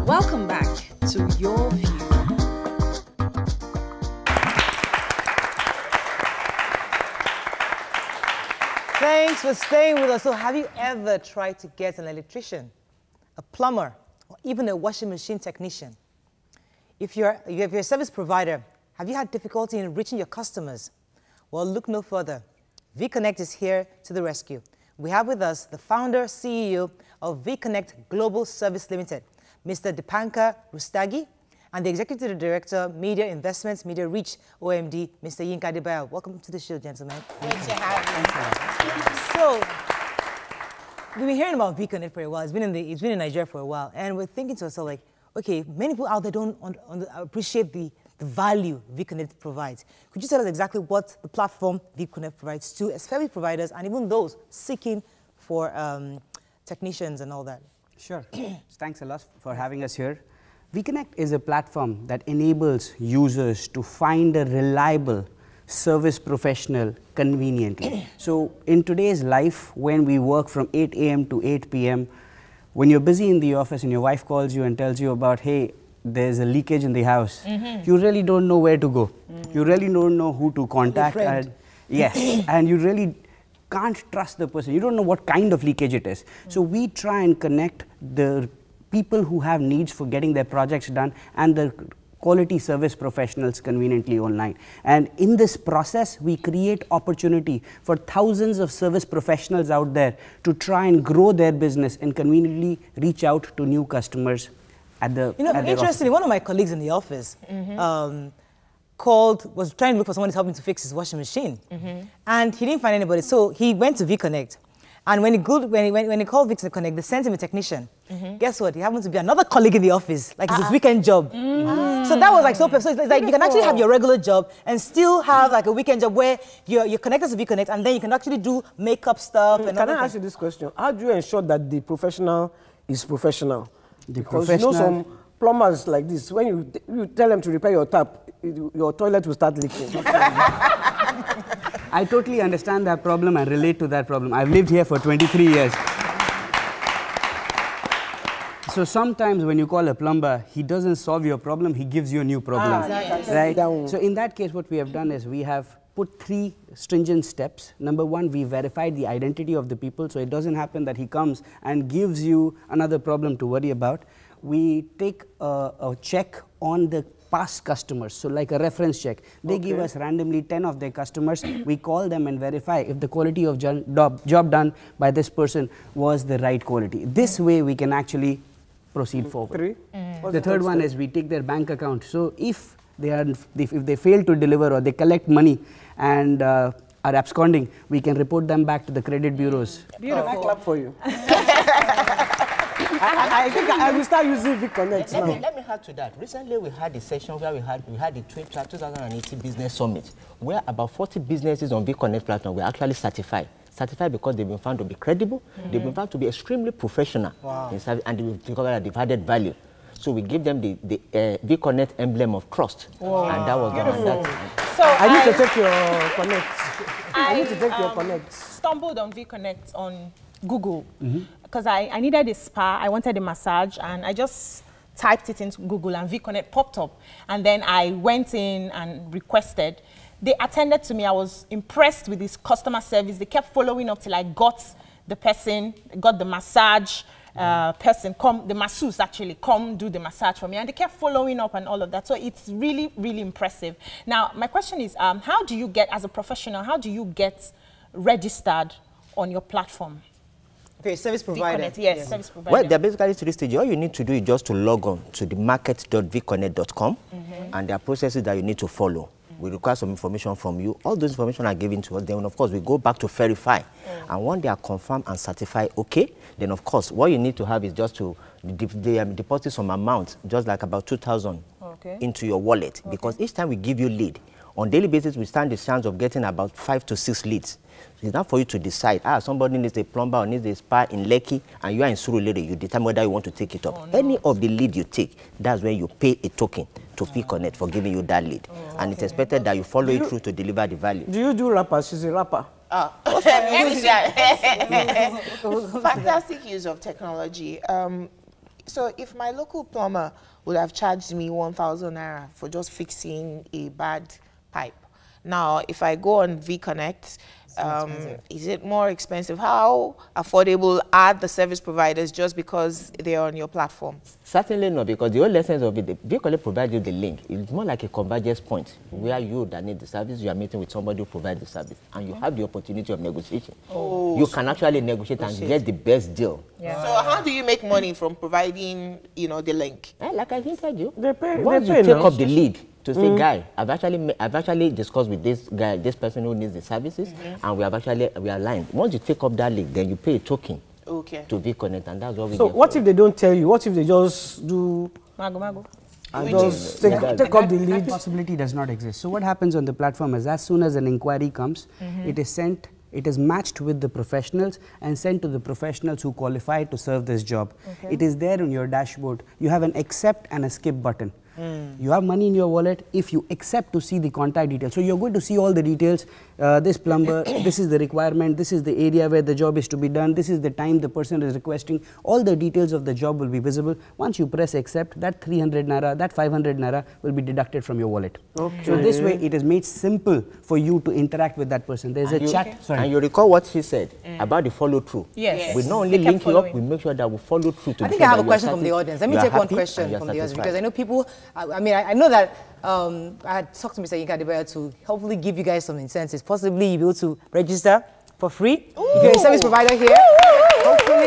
Welcome back to Your View. Thanks for staying with us. So have you ever tried to get an electrician, a plumber, or even a washing machine technician? If you're a service provider, have you had difficulty in reaching your customers? Well, look no further. Vconnect is here to the rescue. We have with us the founder, CEO of Vconnect Global Service Limited, Mr. Dipankar Rustagi, and the Executive Director, Media Investments, Media Reach, OMD, Mr. Yinka Adebayo. Welcome to the show, gentlemen. Great to have you. So, we've been hearing about Vconnect for a while. It's been in Nigeria for a while, and we're thinking to ourselves, like, okay, many people out there don't appreciate the value Vconnect provides. Could you tell us exactly what the platform Vconnect provides to service providers and even those seeking for technicians and all that? Sure. Thanks a lot for having us here. Vconnect is a platform that enables users to find a reliable service professional conveniently. So in today's life, when we work from 8 a.m. to 8 p.m., when you're busy in the office and your wife calls you and tells you about, hey, there's a leakage in the house, you really don't know where to go. You really don't know who to contact. And yes, and you really can't trust the person. You don't know what kind of leakage it is. So we try and connect the people who have needs for getting their projects done and the quality service professionals conveniently online. And in this process, we create opportunity for thousands of service professionals out there to try and grow their business and conveniently reach out to new customers at the interestingly, one of my colleagues in the office was trying to look for someone to help him to fix his washing machine. And he didn't find anybody, so he went to Vconnect. And when he called Vconnect, they sent him a technician. Guess what? He happened to be another colleague in the office, like it's his weekend job. So that was like so perfect. So it's like you can actually have your regular job and still have like a weekend job where you're connected to Vconnect, and then you can actually do makeup stuff. And can I ask you this question? How do you ensure that the professional is professional? Because you know some plumbers like this, when you tell them to repair your tap, your toilet will start leaking. I totally understand that problem and relate to that problem. I've lived here for 23 years. So sometimes when you call a plumber, he doesn't solve your problem, he gives you a new problem. Right? So in that case, what we have done is we have put 3 stringent steps. Number 1, we verified the identity of the people, so it doesn't happen that he comes and gives you another problem to worry about. We take a check on the past customers, so like a reference check. They give us randomly 10 of their customers. We call them and verify if the quality of job done by this person was the right quality. This way we can actually proceed forward. The third one is we take their bank account. So if they fail to deliver or they collect money and are absconding, we can report them back to the credit bureaus. Beautiful. I clap for you. I think I will start using Vconnect now. Let me add to that. Recently, we had a session where we had the 2018 Business Summit, where about 40 businesses on Vconnect platform were actually certified. Certified because they've been found to be credible, they've been found to be extremely professional, and they've discovered that they've added value. So we give them the Vconnect emblem of trust, and that was done. So I need to take your Connect. I need to take your Connect. Stumbled on Vconnect on Google because I needed a spa, I wanted a massage, and I just typed it into Google and Vconnect popped up. And then I went in and requested. They attended to me. I was impressed with this customer service. They kept following up till I got the person, got the massage person, the masseuse actually, come do the massage for me. And they kept following up and all of that. So it's really, really impressive. Now, my question is, how do you get, as a professional, how do you get registered on your platform? Okay, service provider. Yes, service provider. Well, there are basically 3 stages. All you need to do is just to log on to the market.vconnect.com, and there are processes that you need to follow. We require some information from you. All those information are given to us. Then, of course, we go back to verify. And when they are confirmed and certified, okay, then, of course, what you need to have is just to deposit some amount, just like about 2,000 into your wallet. Because each time we give you lead, on a daily basis, we stand the chance of getting about 5 to 6 leads. So it's not for you to decide, somebody needs a plumber or needs a spa in Lekki, and you are in Surulere, you determine whether you want to take it up. Any of the lead you take, that's when you pay a token to Vconnect for giving you that lead. And it's expected that you follow it through to deliver the value. Do you do rappers? She's a rapper. Fantastic use of technology. So if my local plumber would have charged me 1,000 naira for just fixing a bad pipe, now if I go on Vconnect, is it more expensive? How affordable are the service providers just because they are on your platform? Certainly not, because the whole essence of it, the Vconnect provides you the link. It's more like a convergence point where you that need the service, you are meeting with somebody who provides the service, and you have the opportunity of negotiation. Oh, you can actually negotiate and get the best deal. Yeah. So how do you make money from providing, you know, the link? Like I hinted you, Once you take up the lead to say, guy, I've actually discussed with this guy, this person who needs the services, and we are aligned. Once you take up that lead, then you pay a token to Vconnect, and that's what we So get. what if they don't tell you? What if they just do Mago. and just take up the lead? That possibility does not exist. So what happens on the platform is, as soon as an inquiry comes, it is sent, it is matched with the professionals and sent to the professionals who qualify to serve this job. It is there on your dashboard. You have an accept and a skip button. You have money in your wallet if you accept to see the contact details. So you're going to see all the details. This plumber, this is the requirement, this is the area where the job is to be done, this is the time the person is requesting. All the details of the job will be visible. Once you press accept, that 300 naira, that 500 naira will be deducted from your wallet. So this way it is made simple for you to interact with that person. There's a chat. And you recall what she said about the follow through. Yes. We not only link you up, we make sure that we follow through to I think I have a question from the audience. Let me take one question from the audience, because I know people, I mean, I know that I had talked to Mr. Yinka Adebayo to hopefully give you guys some incentives. Possibly you'll be able to register for free if you're a service provider here. Hopefully.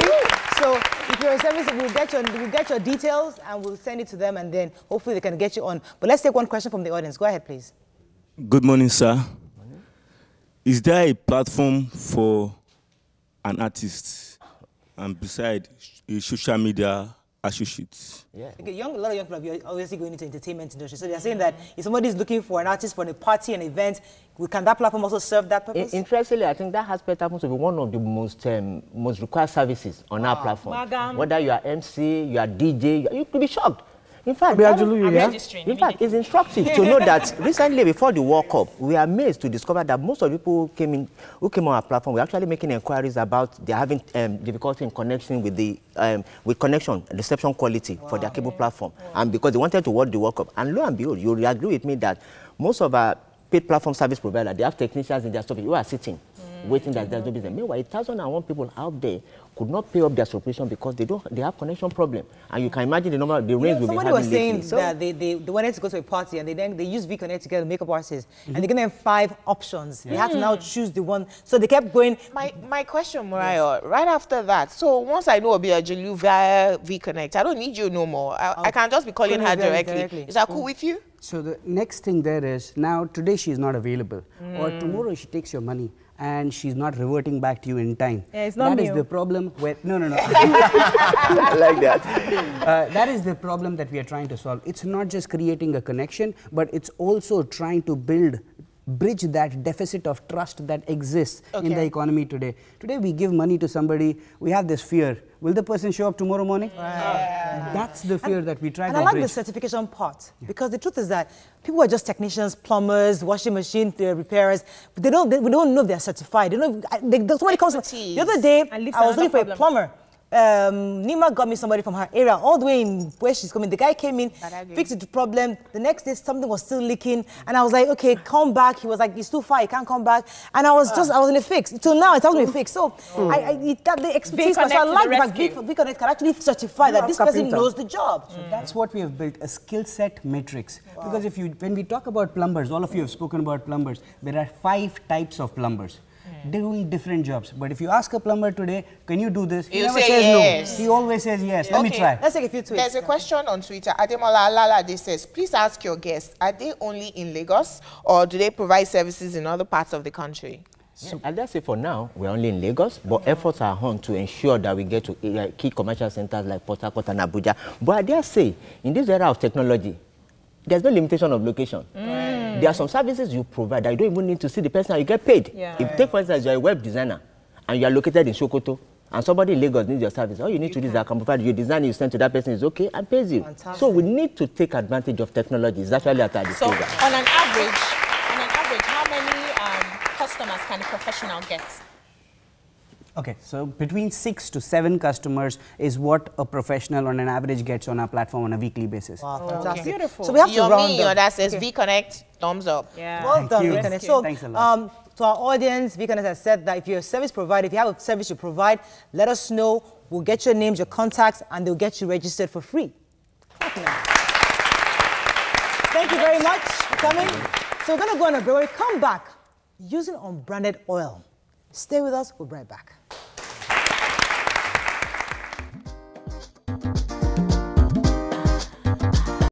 So if you're a service, we'll get your details and we'll send it to them, and then hopefully they can get you on. But let's take one question from the audience. Go ahead, please. Good morning, sir. Is there a platform for an artist and beside a social media associates? Yeah. Okay, a lot of young people are obviously going into the entertainment industry. So they're saying that if somebody is looking for an artist for a party, an event, can that platform also serve that purpose? Interestingly, I think that aspect happens to be one of the most required services on our platform. Whether you are MC, you are DJ, you could be shocked. In fact, it's instructive to know that recently, before the World Cup, we are amazed to discover that most of the people who came on our platform were actually making inquiries about they're having difficulty in connection with the reception quality for their cable platform, and because they wanted to watch the World Cup. And lo and behold, you'll agree with me that most of our paid platform service providers, they have technicians in their stuff who are sitting, waiting that there's no business. Meanwhile, 1,001 people out there could not pay up their subscription because they have connection problem. And you can imagine the number of the rains we'll be having. Somebody was saying that they wanted to go to a party, and they used Vconnect to get a makeup artist, and they gave them 5 options. They had to now choose the one. So they kept going. My question, Mariah, right after that, so once I know Obiajulu via Vconnect, I don't need you no more. I can just be calling her directly. Is that cool with you? So the next thing there is, now today she is not available, or tomorrow she takes your money and she's not reverting back to you in time. Yeah, it's not that is the problem where, no. I like that. That is the problem that we are trying to solve. It's not just creating a connection, but it's also trying to bridge that deficit of trust that exists in the economy today. Today we give money to somebody, we have this fear. Will the person show up tomorrow morning? That's the fear that we try to bridge. And I like the certification part, because the truth is that people are just technicians, plumbers, washing machine repairers, but we don't know if they're certified. Somebody comes. The other day, I was looking for a plumber. Nima got me somebody from her area, all the way in where she's coming. The guy came in, fixed the problem. The next day, something was still leaking, and I was like, okay, come back. He was like, it's too far, you can't come back. And I was in a fix. Till now, it hasn't been fixed. So the expertise, so I like that Vconnect can actually certify that this person knows the job. So that's what we have built, a skill set matrix. Because when we talk about plumbers, all of you have spoken about plumbers, there are 5 types of plumbers. Doing different jobs. But if you ask a plumber today, can you do this? He never says no. He always says yes. Let me try. Let's take a few tweets. There's a question on Twitter. Ademola Alala says, please ask your guests, are they only in Lagos, or do they provide services in other parts of the country? So, and that's it for now. We're only in Lagos, but efforts are on to ensure that we get to key commercial centers like Port Harcourt and Abuja. But I dare say, in this era of technology, there's no limitation of location. There are some services you provide that you don't even need to see the person and you get paid. If, take for instance, you're a web designer and you are located in Sokoto and somebody in Lagos needs your service, all you need to do is I can provide your design you send to that person is okay and pays you. Fantastic. So we need to take advantage of technology. It's actually at our disposal. So on an average, how many customers can a professional get? Okay, so between 6 to 7 customers is what a professional on an average gets on our platform on a weekly basis. Wow, fantastic. Beautiful. So we have to round Yummy, up. that says Vconnect, thumbs up. Yeah. Well done, you. Vconnect. So, Thanks a lot. to our audience, Vconnect has said that if you're a service provider, if you have a service you provide, let us know. We'll get your names, your contacts, and they'll get you registered for free. Thank you very much for coming. So we're going to go on a break. When we come back, using unbranded oil. Stay with us. We'll be right back.